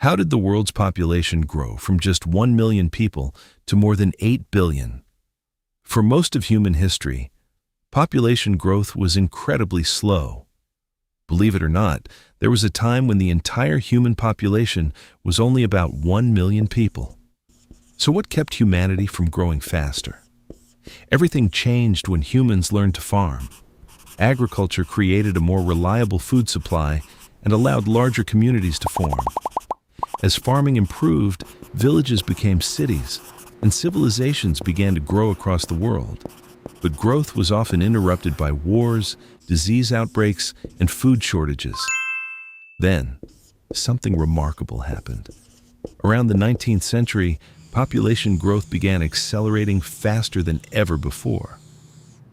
How did the world's population grow from just 1 million people to more than 8 billion? For most of human history, population growth was incredibly slow. Believe it or not, there was a time when the entire human population was only about 1 million people. So what kept humanity from growing faster? Everything changed when humans learned to farm. Agriculture created a more reliable food supply and allowed larger communities to form. As farming improved, villages became cities, and civilizations began to grow across the world. But growth was often interrupted by wars, disease outbreaks, and food shortages. Then, something remarkable happened. Around the 19th century, population growth began accelerating faster than ever before.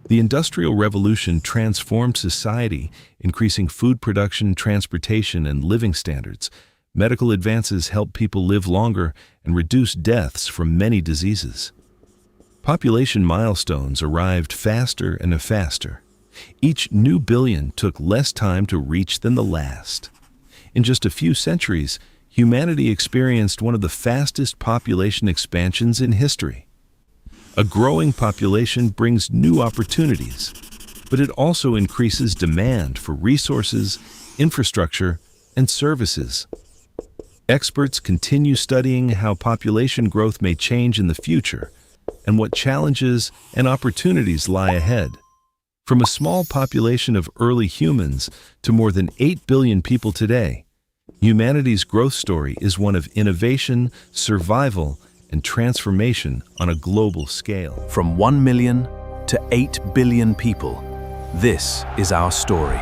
The Industrial Revolution transformed society, increasing food production, transportation, and living standards. Medical advances helped people live longer and reduce deaths from many diseases. Population milestones arrived faster and faster. Each new billion took less time to reach than the last. In just a few centuries, humanity experienced one of the fastest population expansions in history. A growing population brings new opportunities, but it also increases demand for resources, infrastructure, and services. Experts continue studying how population growth may change in the future and what challenges and opportunities lie ahead. From a small population of early humans to more than 8 billion people today, humanity's growth story is one of innovation, survival, and transformation on a global scale. From 1 million to 8 billion people, this is our story.